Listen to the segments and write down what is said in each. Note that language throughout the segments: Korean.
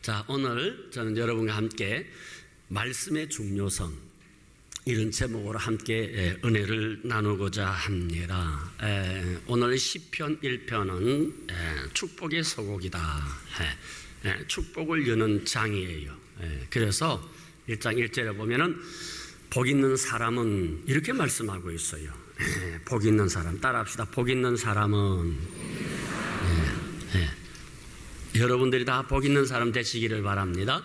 자, 오늘 저는 여러분과 함께 말씀의 중요성 이런 제목으로 함께 은혜를 나누고자 합니다. 오늘 시편 1편은 축복의 서곡이다. 축복을 여는 장이에요. 그래서 1장 1절에 보면은 복 있는 사람은 이렇게 말씀하고 있어요. 복 있는 사람 따라합시다. 복 있는 사람은 여러분들이 다 복 있는 사람 되시기를 바랍니다.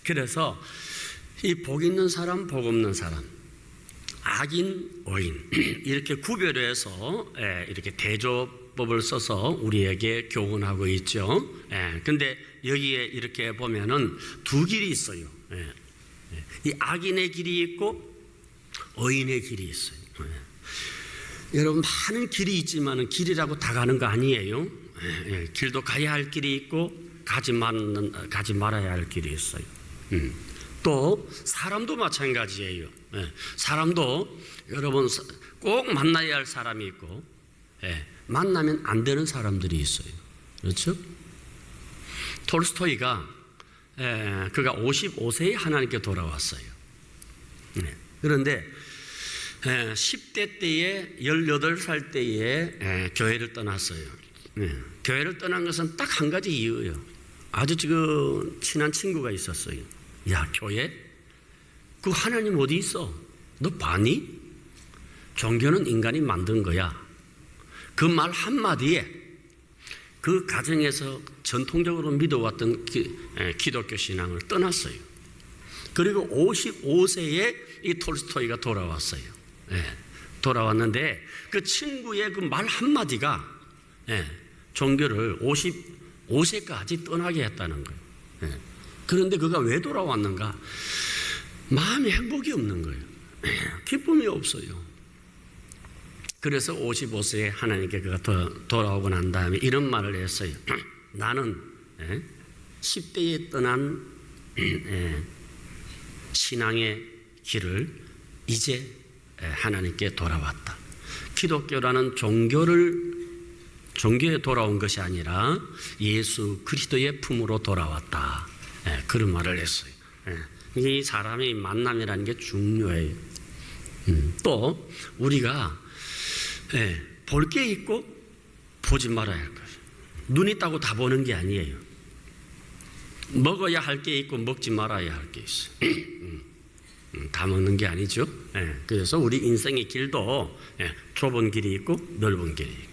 그래서 이 복 있는 사람, 복 없는 사람, 악인, 의인 이렇게 구별해서 이렇게 대조법을 써서 우리에게 교훈하고 있죠. 근데 여기에 이렇게 보면은 두 길이 있어요. 이 악인의 길이 있고 의인의 길이 있어요. 여러분 많은 길이 있지만은 길이라고 다 가는 거 아니에요. 길도 가야 할 길이 있고 가지 말아야 할 길이 있어요. 또 사람도 마찬가지예요. 사람도 여러분 꼭 만나야 할 사람이 있고 만나면 안 되는 사람들이 있어요. 그렇죠? 톨스토이가 그가 55세에 하나님께 돌아왔어요. 그런데 10대 때에 18살 때에 교회를 떠났어요. 교회를 떠난 것은 딱 한 가지 이유예요. 아주 지금 친한 친구가 있었어요. 야, 교회? 그 하나님 어디 있어? 너 봤니? 종교는 인간이 만든 거야. 그 말 한마디에 그 가정에서 전통적으로 믿어왔던 기독교 신앙을 떠났어요. 그리고 55세에 이 톨스토이가 돌아왔어요. 돌아왔는데 그 친구의 그 말 한마디가 종교를 55세까지 떠나게 했다는 거예요. 그런데 그가 왜 돌아왔는가? 마음에 행복이 없는 거예요. 기쁨이 없어요. 그래서 55세에 하나님께 그가 돌아오고 난 다음에 이런 말을 했어요. 나는 10대에 떠난 신앙의 길을 이제 하나님께 돌아왔다. 기독교라는 종교에 돌아온 것이 아니라 예수 그리스도의 품으로 돌아왔다. 그런 말을 했어요. 이 사람의 만남이라는 게 중요해요. 또 우리가 볼 게 있고 보지 말아야 할 거예요. 눈 있다고 다 보는 게 아니에요. 먹어야 할 게 있고 먹지 말아야 할 게 있어요. 다 먹는 게 아니죠. 그래서 우리 인생의 길도 좁은 길이 있고 넓은 길이 있고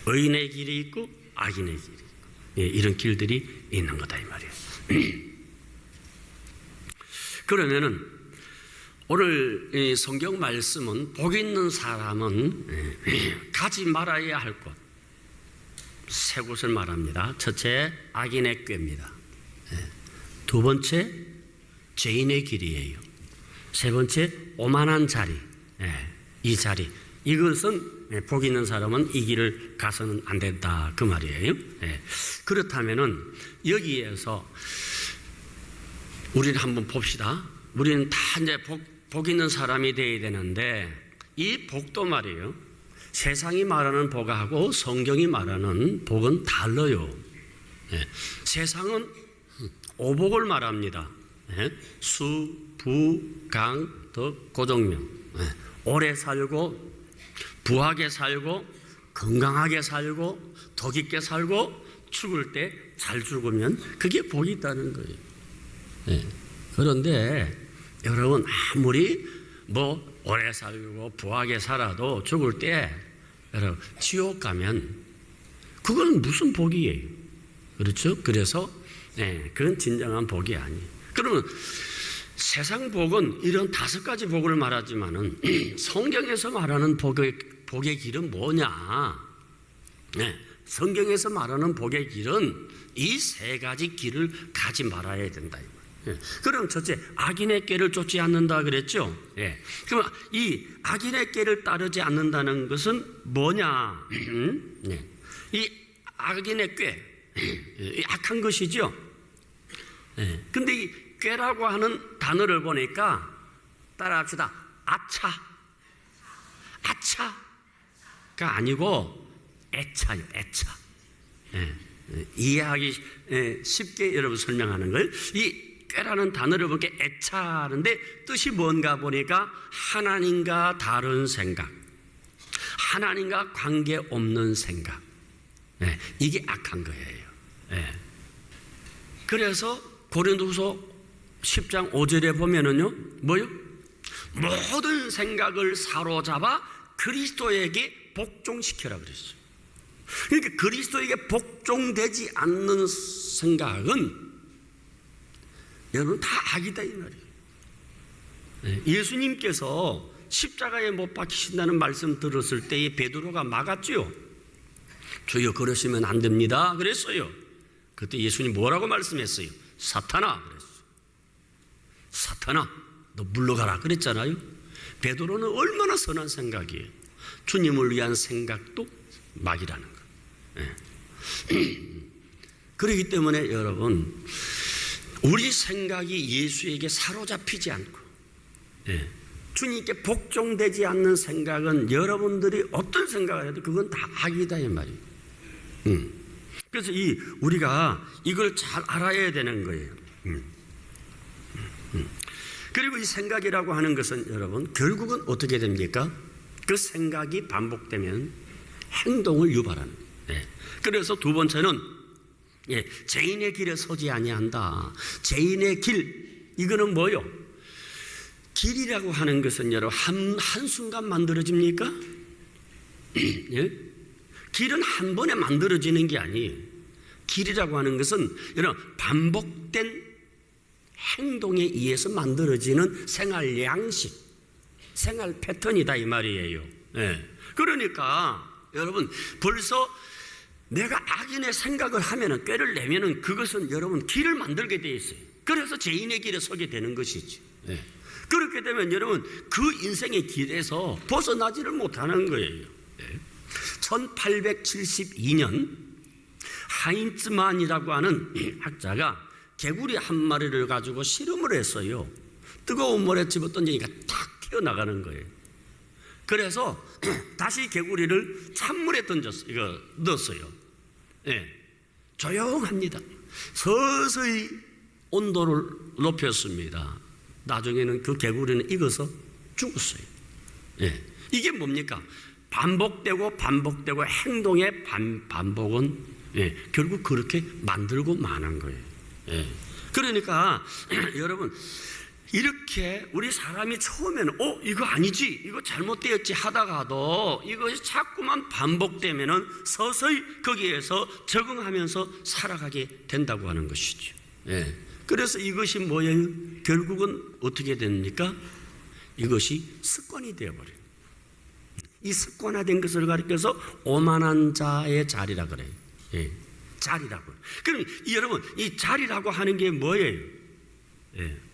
의인의 길이 있고 악인의 길이 있고 이런 길들이 있는 거다 이 말이에요. 그러면은 오늘 이 성경 말씀은 복 있는 사람은 가지 말아야 할 곳 세 곳을 말합니다. 첫째 악인의 꾀입니다. 두 번째 죄인의 길이에요. 세 번째 오만한 자리. 이 자리 이것은 복 있는 사람은 이 길을 가서는 안 된다 그 말이에요. 그렇다면은 여기에서 우리는 한번 봅시다. 우리는 다 이제 복 있는 사람이 되어야 되는데 이 복도 말이에요. 세상이 말하는 복하고 성경이 말하는 복은 달라요. 세상은 오복을 말합니다. 수, 부, 강, 덕, 고종명. 오래 살고 부하게 살고 건강하게 살고 덕 있게 살고 죽을 때 잘 죽으면 그게 복이 있다는 거예요. 그런데 여러분 아무리 오래 살고 부하게 살아도 죽을 때 여러분 지옥 가면 그건 무슨 복이에요? 그렇죠? 그래서 그건 진정한 복이 아니에요. 그러면 세상 복은 이런 5가지 복을 말하지만은 성경에서 말하는 복의 길은 뭐냐? 성경에서 말하는 복의 길은 이 3가지 길을 가지 말아야 된다. 그럼 첫째 악인의 꾀를 쫓지 않는다 그랬죠? 그럼 이 악인의 꾀를 따르지 않는다는 것은 뭐냐? 이 악인의 꾀, 악한 것이죠. 근데 이 꾀라고 하는 단어를 보니까 따라합시다. 아차가 아니고 애차요. 애차. 이해하기 쉽게 여러분 설명하는 거예요. 이 꾀라는 단어를 보니까 애차하는데 뜻이 뭔가 보니까 하나님과 다른 생각, 하나님과 관계없는 생각, 이게 악한 거예요. 그래서 고린도후서 10장 5절에 보면은요, 뭐요? 모든 생각을 사로잡아 그리스도에게 복종시켜라 그랬어요. 그러니까 그리스도에게 복종되지 않는 생각은 여러분 다 악이다 이 말이에요. 예수님께서 십자가에 못 박히신다는 말씀 들었을 때에 베드로가 막았죠. 주여 그러시면 안 됩니다 그랬어요. 그때 예수님 뭐라고 말씀했어요? 사탄아 그랬어요. 사탄아 너 물러가라 그랬잖아요. 베드로는 얼마나 선한 생각이에요. 주님을 위한 생각도 막이라는 거예요. 그렇기 때문에 여러분 우리 생각이 예수에게 사로잡히지 않고 주님께 복종되지 않는 생각은 여러분들이 어떤 생각을 해도 그건 다 악이다 이 말이에요. 그래서 우리가 이걸 잘 알아야 되는 거예요. 그리고 이 생각이라고 하는 것은 여러분 결국은 어떻게 됩니까? 그 생각이 반복되면 행동을 유발하는 거예요. 그래서 두 번째는 죄인의 길에 서지 아니한다. 죄인의 길, 이거는 뭐요? 길이라고 하는 것은 여러분 한순간 만들어집니까? 길은 한 번에 만들어지는 게 아니에요. 길이라고 하는 것은 여러분 반복된 행동에 의해서 만들어지는 생활 양식, 생활 패턴이다 이 말이에요. 그러니까 여러분 벌써 내가 악인의 생각을 하면은 꾀를 내면은 그것은 여러분 길을 만들게 되어 있어요. 그래서 죄인의 길에 서게 되는 것이지. 그렇게 되면 여러분 그 인생의 길에서 벗어나지를 못하는 거예요. 1872년 하인츠만이라고 하는 학자가 개구리 한 마리를 가지고 실험을 했어요. 뜨거운 물에 집어던지니까 탁 튀어나가는 거예요. 그래서 다시 개구리를 찬물에 넣었어요. 조용합니다. 서서히 온도를 높였습니다. 나중에는 그 개구리는 익어서 죽었어요. 이게 뭡니까? 반복되고 행동의 반복은 결국 그렇게 만들고 마는 거예요. 그러니까 여러분 이렇게 우리 사람이 처음에는 이거 아니지, 이거 잘못되었지 하다가도 이것이 자꾸만 반복되면은 서서히 거기에서 적응하면서 살아가게 된다고 하는 것이죠. 그래서 이것이 뭐예요? 결국은 어떻게 됩니까? 이것이 습관이 되어버려요. 이 습관화된 것을 가리켜서 오만한 자의 자리라 그래요. 자리라고. 그럼 여러분 이 자리라고 하는 게 뭐예요?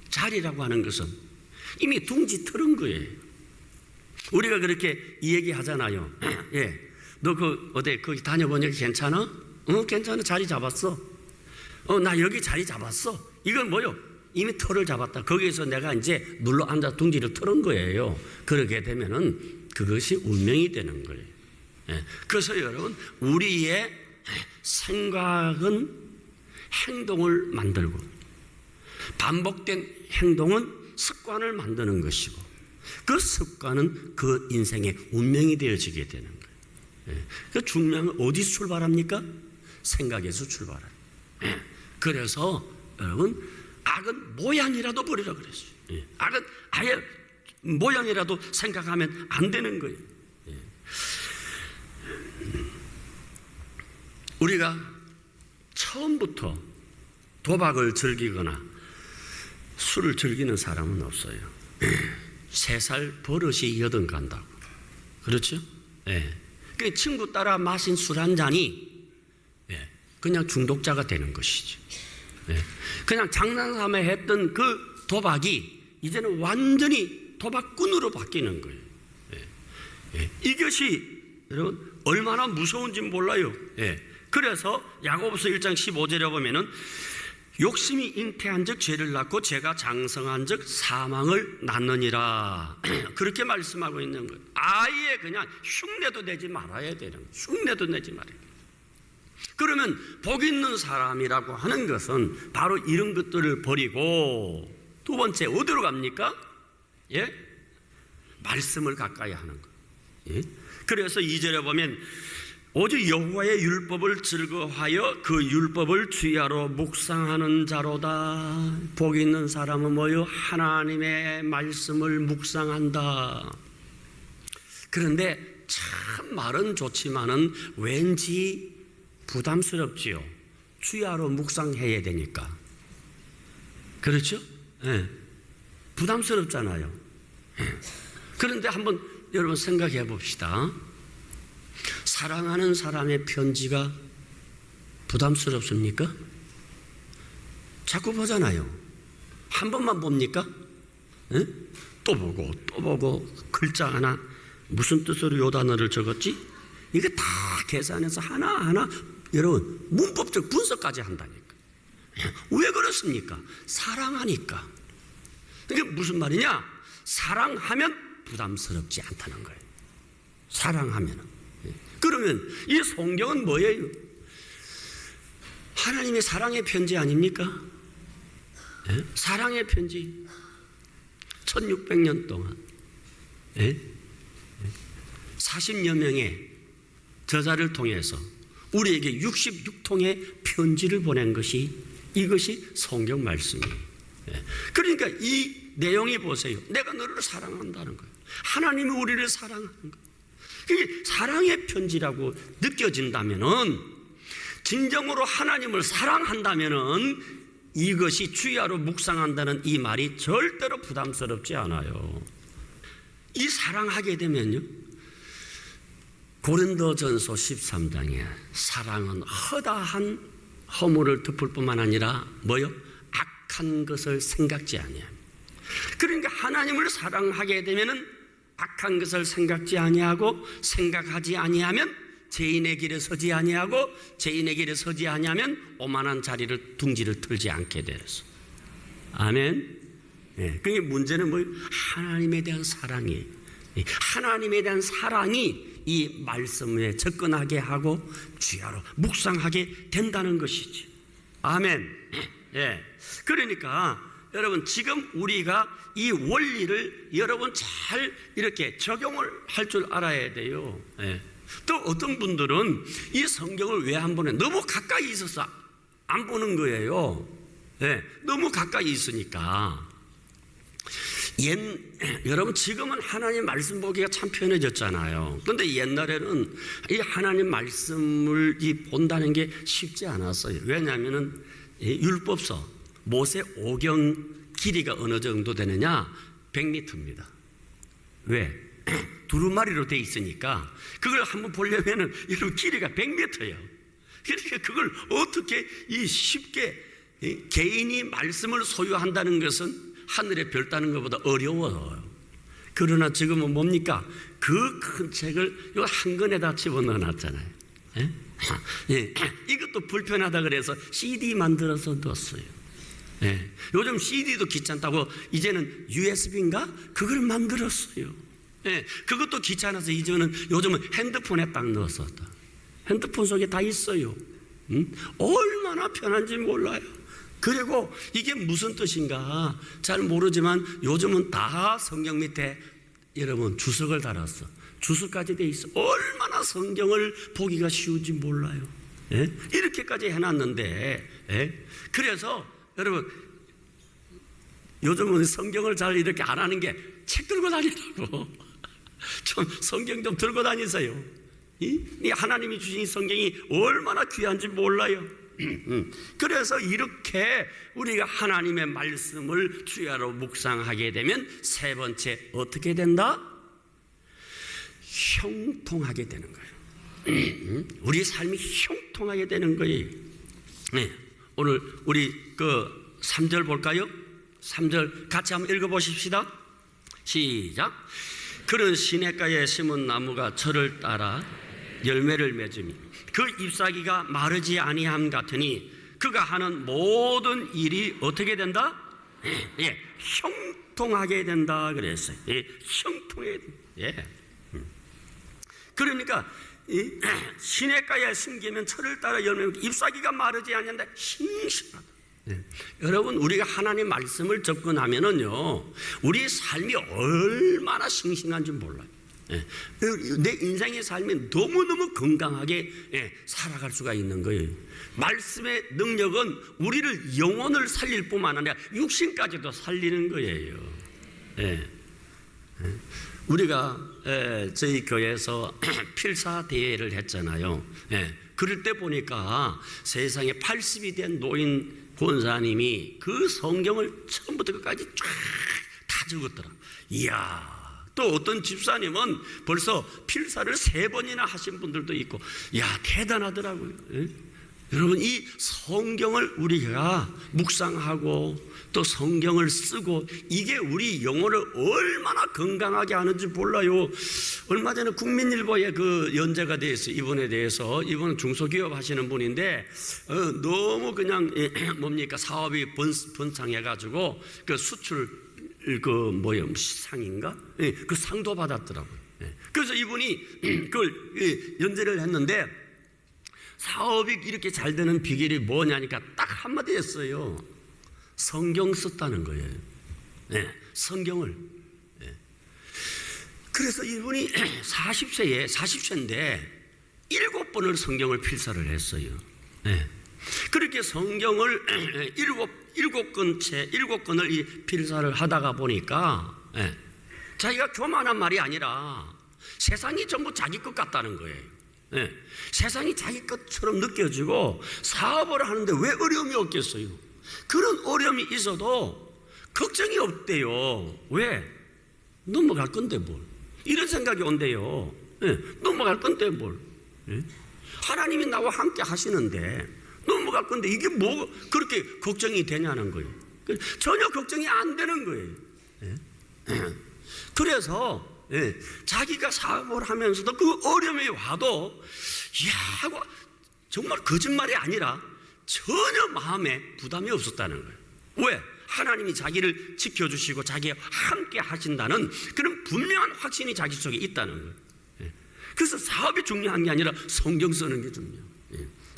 자리라고 하는 것은 이미 둥지 틀은 거예요. 우리가 그렇게 얘기하잖아요. 너 어디 거기 다녀보니까 괜찮아? 괜찮아. 자리 잡았어. 나 여기 자리 잡았어. 이건 뭐요? 이미 틀을 잡았다. 거기에서 내가 이제 눌러 앉아 둥지를 틀은 거예요. 그렇게 되면은 그것이 운명이 되는 거예요. 그래서 여러분 우리의 생각은 행동을 만들고 반복된 행동은 습관을 만드는 것이고 그 습관은 그 인생의 운명이 되어지게 되는 거예요. 그 중요한 건 어디서 출발합니까? 생각에서 출발해요. 그래서 여러분 악은 모양이라도 버리라 그랬어요. 악은 아예 모양이라도 생각하면 안 되는 거예요. 우리가 처음부터 도박을 즐기거나 술을 즐기는 사람은 없어요. 3살 버릇이 8 간다고. 그렇죠? 그 친구 따라 마신 술 한 잔이 그냥 중독자가 되는 것이죠. 그냥 장난삼아 했던 그 도박이 이제는 완전히 도박꾼으로 바뀌는 거예요. 이것이 여러분 얼마나 무서운지 몰라요. 그래서 야고보서 1장 15절에 보면은 욕심이 잉태한 즉 죄를 낳고 죄가 장성한 즉 사망을 낳느니라. 그렇게 말씀하고 있는 거예요. 아예 그냥 흉내도 내지 말아야 되는 거예요. 흉내도 내지 말아야 돼요. 그러면 복 있는 사람이라고 하는 것은 바로 이런 것들을 버리고 두 번째 어디로 갑니까? 예? 말씀을 가까이 하는 거. 예? 그래서 2절에 보면 오직 여호와의 율법을 즐거워하여 그 율법을 주야로 묵상하는 자로다. 복 있는 사람은 뭐요? 하나님의 말씀을 묵상한다. 그런데 참 말은 좋지만은 왠지 부담스럽지요. 주야로 묵상해야 되니까. 그렇죠? 네. 부담스럽잖아요. 네. 그런데 한번 여러분 생각해 봅시다. 사랑하는 사람의 편지가 부담스럽습니까? 자꾸 보잖아요. 한 번만 봅니까? 네? 또 보고 글자 하나 무슨 뜻으로 요 단어를 적었지? 이거 다 계산해서 하나하나 여러분 문법적 분석까지 한다니까. 왜 그렇습니까? 사랑하니까. 이게 무슨 말이냐? 사랑하면 부담스럽지 않다는 거예요. 사랑하면. 그러면 이 성경은 뭐예요? 하나님의 사랑의 편지 아닙니까? 사랑의 편지. 1600년 동안 40여 명의 저자를 통해서 우리에게 66통의 편지를 보낸 것이 이것이 성경 말씀이에요. 그러니까 이 내용이 보세요. 내가 너를 사랑한다는 거예요. 하나님이 우리를 사랑하는 거예요. 이게 사랑의 편지라고 느껴진다면은, 진정으로 하나님을 사랑한다면은 이것이 주야로 묵상한다는 이 말이 절대로 부담스럽지 않아요. 이 사랑하게 되면요, 고린도전서 13장에 사랑은 허다한 허물을 덮을 뿐만 아니라 뭐요? 악한 것을 생각지 아니하며. 그러니까 하나님을 사랑하게 되면은 악한 것을 생각지 아니하고, 생각하지 아니하면 죄인의 길에 서지 아니하고, 죄인의 길에 서지 아니하면 오만한 자리를 둥지를 틀지 않게 되어서. 아멘. 네, 그게 문제는 뭐예요? 하나님에 대한 사랑이에요. 하나님에 대한 사랑이 이 말씀에 접근하게 하고 주야로 묵상하게 된다는 것이지. 아멘. 예. 그러니까 여러분, 지금 우리가 이 원리를 여러분 잘 이렇게 적용을 할 줄 알아야 돼요. 예. 또 어떤 분들은 이 성경을 왜 안 보내? 너무 가까이 있어서 안 보는 거예요. 예. 너무 가까이 있으니까. 여러분, 지금은 하나님 말씀 보기가 참 편해졌잖아요. 그런데 옛날에는 이 하나님 말씀을 본다는 게 쉽지 않았어요. 왜냐하면 율법서 모세 오경 길이가 어느 정도 되느냐? 100m입니다. 왜? 두루마리로 돼 있으니까 그걸 한번 보려면은 여러분 길이가 100m예요. 그러니까 그걸 어떻게 쉽게 개인이 말씀을 소유한다는 것은 하늘의 별 따는 것보다 어려워요. 그러나 지금은 뭡니까? 그 큰 책을 요 한 권에다 집어넣어 놨잖아요. 예. 이것도 불편하다 그래서 CD 만들어서 넣었어요. 예. 요즘 CD도 귀찮다고 이제는 USB인가? 그걸 만들었어요. 예. 그것도 귀찮아서 이제는 요즘은 핸드폰에 딱 넣었었다. 핸드폰 속에 다 있어요. 얼마나 편한지 몰라요. 그리고 이게 무슨 뜻인가 잘 모르지만 요즘은 다 성경 밑에 여러분 주석을 달았어. 주석까지 돼 있어. 얼마나 성경을 보기가 쉬운지 몰라요. 예? 이렇게까지 해놨는데, 예? 그래서 여러분 요즘은 성경을 잘 이렇게 안 하는 게 책 들고 다니라고. 좀 성경 좀 들고 다니세요. 이 하나님이 주신 성경이 얼마나 귀한지 몰라요. 그래서 이렇게 우리가 하나님의 말씀을 주야로 묵상하게 되면 세 번째 어떻게 된다? 형통하게 되는 거예요. 우리 삶이 형통하게 되는 거예요. 네. 오늘 우리 3절 볼까요? 3절 같이 한번 읽어보십시다. 시작. 그런 시냇가에 심은 나무가 철을 따라 열매를 맺으니 그 잎사귀가 마르지 아니함 같으니 그가 하는 모든 일이 어떻게 된다? 예, 형통하게 된다 그랬어요. 예, 형통해. 예. 그러니까 이 시냇가에 심기면 철을 따라 열매맺고 잎사귀가 마르지 않는다. 싱싱하다. 여러분, 우리가 하나님 말씀을 접근하면은요, 우리 삶이 얼마나 싱싱한지 몰라요. 내 인생의 삶이 너무너무 건강하게 살아갈 수가 있는 거예요. 말씀의 능력은 우리를 영혼을 살릴 뿐만 아니라 육신까지도 살리는 거예요. 우리가 저희 교회에서 필사 대회를 했잖아요. 그럴 때 보니까 세상에 80이 된 노인 권사님이 그 성경을 처음부터 끝까지 쫙 다 적었더라. 이야. 또 어떤 집사님은 벌써 필사를 3번이나 하신 분들도 있고, 야, 대단하더라고요. 여러분, 이 성경을 우리가 묵상하고 또 성경을 쓰고, 이게 우리 영혼을 얼마나 건강하게 하는지 몰라요. 얼마 전에 국민일보에 그 연재가 되어서 이분에 대해서, 이분은 중소기업 하시는 분인데 너무 그냥 뭡니까, 사업이 번창해가지고 그 수출 상인가? 그 상도 받았더라고요. 그래서 이분이 그걸 연재를 했는데, 사업이 이렇게 잘 되는 비결이 뭐냐니까 딱 한마디 했어요. 성경 썼다는 거예요. 성경을. 그래서 이분이 40세인데 7번을 성경을 필사를 했어요. 그렇게 성경을 7권을 이 필사를 하다가 보니까 자기가 교만한 말이 아니라 세상이 전부 자기 것 같다는 거예요. 세상이 자기 것처럼 느껴지고 사업을 하는데 왜 어려움이 없겠어요? 그런 어려움이 있어도 걱정이 없대요. 왜? 넘어갈 건데 뭘. 이런 생각이 온대요. 넘어갈 건데 뭘. 하나님이 나와 함께 하시는데 넘어갈 건데 이게 뭐 그렇게 걱정이 되냐는 거예요. 전혀 걱정이 안 되는 거예요. 그래서 자기가 사업을 하면서도 그 어려움이 와도 하고 정말 거짓말이 아니라 전혀 마음에 부담이 없었다는 거예요. 왜? 하나님이 자기를 지켜주시고 자기와 함께 하신다는 그런 분명한 확신이 자기 속에 있다는 거예요. 그래서 사업이 중요한 게 아니라 성경 쓰는 게 중요해요.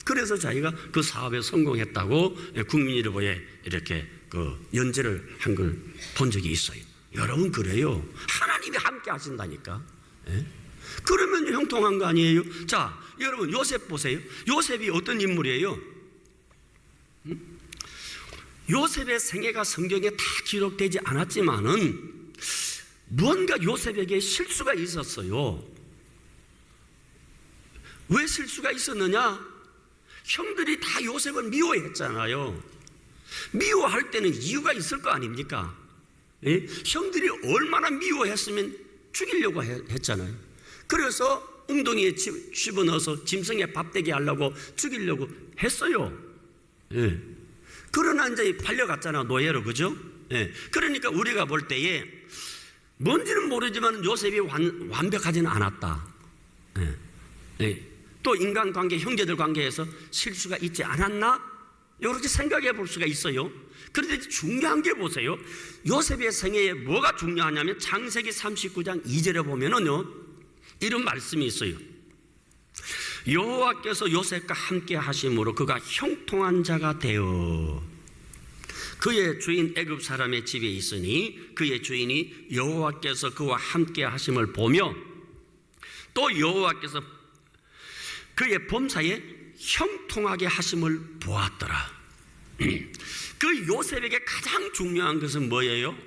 그래서 자기가 그 사업에 성공했다고 국민일보에 이렇게 그 연재를 한 걸 본 적이 있어요. 여러분, 그래요. 하나님이 함께 하신다니까. 그러면 형통한 거 아니에요? 자, 여러분, 요셉 보세요. 요셉이 어떤 인물이에요? 요셉의 생애가 성경에 다 기록되지 않았지만은 무언가 요셉에게 실수가 있었어요. 왜 실수가 있었느냐? 형들이 다 요셉을 미워했잖아요. 미워할 때는 이유가 있을 거 아닙니까? 형들이 얼마나 미워했으면 죽이려고 했잖아요. 그래서 웅덩이에 집어넣어서 짐승에 밥되게 하려고 죽이려고 했어요. 그러나 이제 팔려갔잖아, 노예로. 그죠? 그러니까 우리가 볼 때에 뭔지는 모르지만 요셉이 완벽하지는 않았다. 또 인간관계, 형제들 관계에서 실수가 있지 않았나? 이렇게 생각해 볼 수가 있어요. 그런데 중요한 게 보세요. 요셉의 생애에 뭐가 중요하냐면 창세기 39장 2절에 보면은요, 이런 말씀이 있어요. 여호와께서 요셉과 함께 하심으로 그가 형통한 자가 되어 그의 주인 애굽 사람의 집에 있으니 그의 주인이 여호와께서 그와 함께 하심을 보며 또 여호와께서 그의 범사에 형통하게 하심을 보았더라. 그 요셉에게 가장 중요한 것은 뭐예요?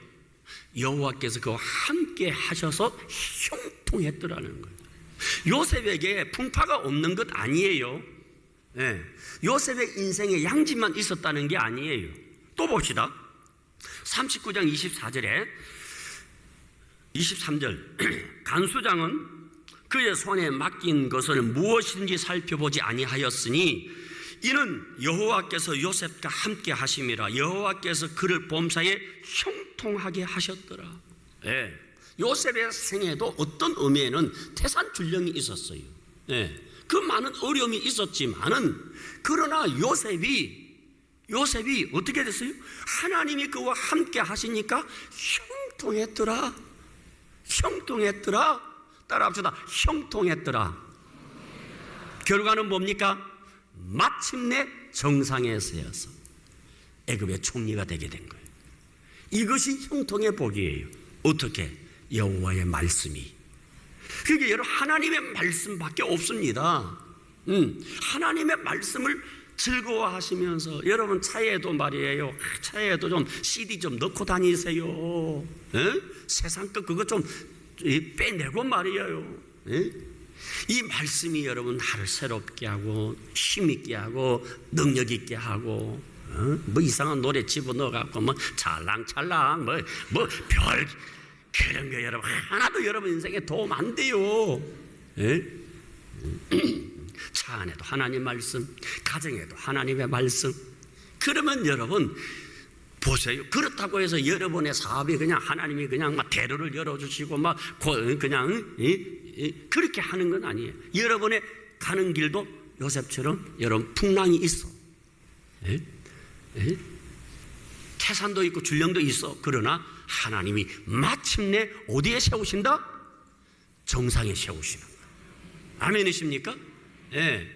여호와께서 그와 함께 하셔서 형통했더라는 거예요. 요셉에게 풍파가 없는 것 아니에요. 요셉의 인생에 양지만 있었다는 게 아니에요. 또 봅시다. 39장 24절에 23절 간수장은 그의 손에 맡긴 것을 무엇인지 살펴보지 아니하였으니 이는 여호와께서 요셉과 함께 하심이라. 여호와께서 그를 범사에 형통하게 하셨더라. 요셉의 생애도 어떤 의미에는 태산출령이 있었어요. 그 많은 어려움이 있었지만은 그러나 요셉이 어떻게 됐어요? 하나님이 그와 함께 하시니까 형통했더라. 형통했더라. 따라합시다. 형통했더라. 결과는 뭡니까? 마침내 정상에 서서 애굽의 총리가 되게 된 거예요. 이것이 형통의 복이에요. 어떻게? 여호와의 말씀이. 그게 여러분 하나님의 말씀밖에 없습니다. 하나님의 말씀을 즐거워하시면서 여러분 차에도 말이에요. 차에도 좀 CD 좀 넣고 다니세요. 세상 것 그거 좀 빼내고 말이에요. 이 말씀이 여러분 나를 새롭게 하고 힘있게 하고 능력 있게 하고 뭐 이상한 노래 집어넣어갖고 뭐 찰랑찰랑 뭐 별 그런 거 여러분 하나도 여러분 인생에 도움 안 돼요. 차 안에도 하나님 말씀, 가정에도 하나님의 말씀. 그러면 여러분 보세요. 그렇다고 해서 여러분의 사업이 그냥 하나님이 그냥 막 대로를 열어주시고 막 그냥 그렇게 하는 건 아니에요. 여러분의 가는 길도 요셉처럼 여러분 풍랑이 있어. 태산도 있고 줄령도 있어. 그러나 하나님이 마침내 어디에 세우신다? 정상에 세우시는 거예요. 아멘이십니까? 예.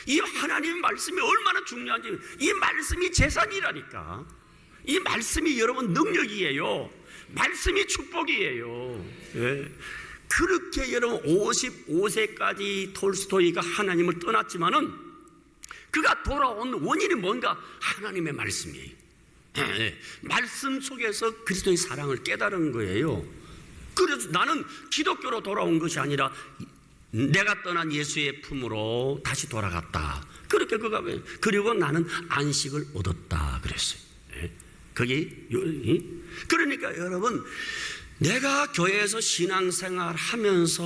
이 하나님의 말씀이 얼마나 중요한지, 이 말씀이 재산이라니까. 이 말씀이 여러분 능력이에요. 말씀이 축복이에요. 예. 그렇게 여러분 55세까지 톨스토이가 하나님을 떠났지만은 그가 돌아온 원인이 뭔가? 하나님의 말씀이에요. 예. 말씀 속에서 그리스도의 사랑을 깨달은 거예요. 그래서 나는 기독교로 돌아온 것이 아니라 내가 떠난 예수의 품으로 다시 돌아갔다. 그렇게 그가 그리고 나는 안식을 얻었다 그랬어요. 그게 그러니까 여러분 내가 교회에서 신앙생활 하면서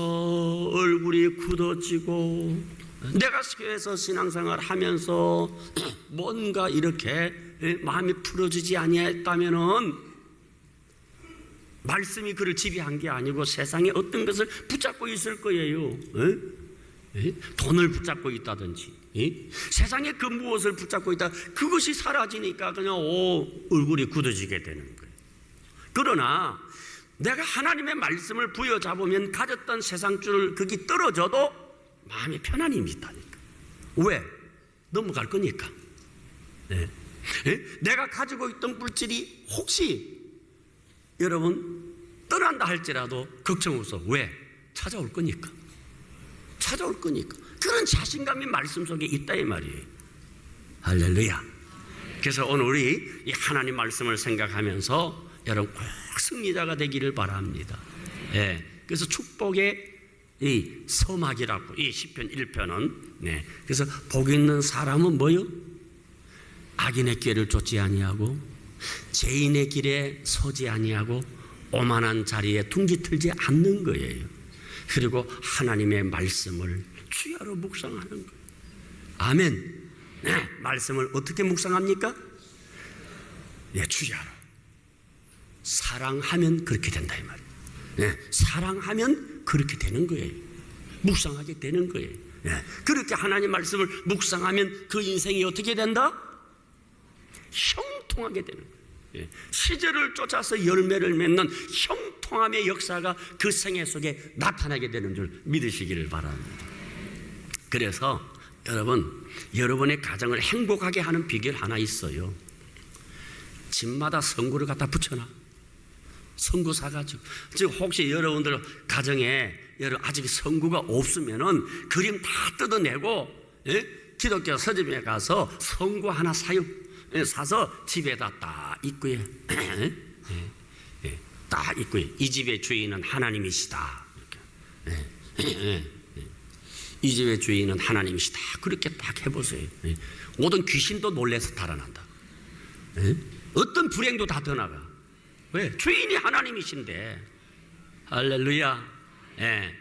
얼굴이 굳어지고 내가 교회에서 신앙생활 하면서 뭔가 이렇게 마음이 풀어지지 아니했다면은 말씀이 그를 지배한 게 아니고 세상에 어떤 것을 붙잡고 있을 거예요. 돈을 붙잡고 있다든지 세상에 그 무엇을 붙잡고 있다, 그것이 사라지니까 그냥 얼굴이 굳어지게 되는 거예요. 그러나 내가 하나님의 말씀을 부여잡으면 가졌던 세상줄 그게 떨어져도 마음이 편안히 있다니까. 왜? 넘어갈 거니까. 내가 가지고 있던 물질이 혹시 여러분 떠난다 할지라도 걱정 없어. 왜? 찾아올 거니까. 찾아올 거니까. 그런 자신감이 말씀 속에 있다 이 말이에요. 할렐루야. 그래서 오늘 우리 이 하나님 말씀을 생각하면서 여러분 꼭 승리자가 되기를 바랍니다. 예. 그래서 축복의 이 서막이라고 이 시편 1편은 그래서 복 있는 사람은 뭐요? 악인의 길을 쫓지 아니하고 죄인의 길에 서지 아니하고 오만한 자리에 둥지 틀지 않는 거예요. 그리고 하나님의 말씀을 주야로 묵상하는 거예요. 아멘. 말씀을 어떻게 묵상합니까? 주야로. 사랑하면 그렇게 된다 이 말이에요. 사랑하면 그렇게 되는 거예요. 묵상하게 되는 거예요. 그렇게 하나님 말씀을 묵상하면 그 인생이 어떻게 된다? 형통하게 되는 거예요. 시절을 쫓아서 열매를 맺는 형통함의 역사가 그 생애 속에 나타나게 되는 줄 믿으시기를 바랍니다. 그래서 여러분의 가정을 행복하게 하는 비결 하나 있어요. 집마다 성구를 갖다 붙여놔. 성구 사가지고. 즉 혹시 여러분들 가정에 아직 성구가 없으면은 그림 다 뜯어내고 기독교 서점에 가서 성구 하나 사요. 사서 집에다 딱 입구에 딱 입구에 이 집의 주인은 하나님이시다. 이 집의 주인은 하나님이시다. 그렇게 딱 해보세요. 모든 귀신도 놀래서 달아난다. 어떤 불행도 다 떠나가. 왜? 주인이 하나님이신데. 할렐루야.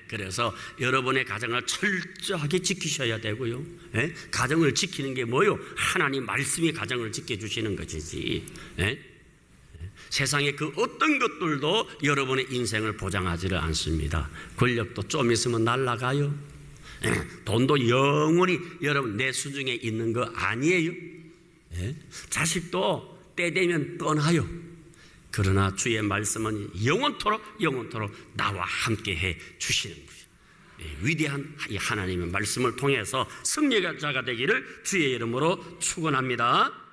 그래서 여러분의 가정을 철저하게 지키셔야 되고요. 가정을 지키는 게 뭐요? 하나님 말씀이 가정을 지켜주시는 것이지. 세상에 그 어떤 것들도 여러분의 인생을 보장하지를 않습니다. 권력도 좀 있으면 날아가요. 돈도 영원히 여러분 내 수중에 있는 거 아니에요. 자식도 때 되면 떠나요. 그러나 주의 말씀은 영원토록 나와 함께 해 주시는 거예요. 위대한 이 하나님의 말씀을 통해서 승리자가 되기를 주의 이름으로 축원합니다.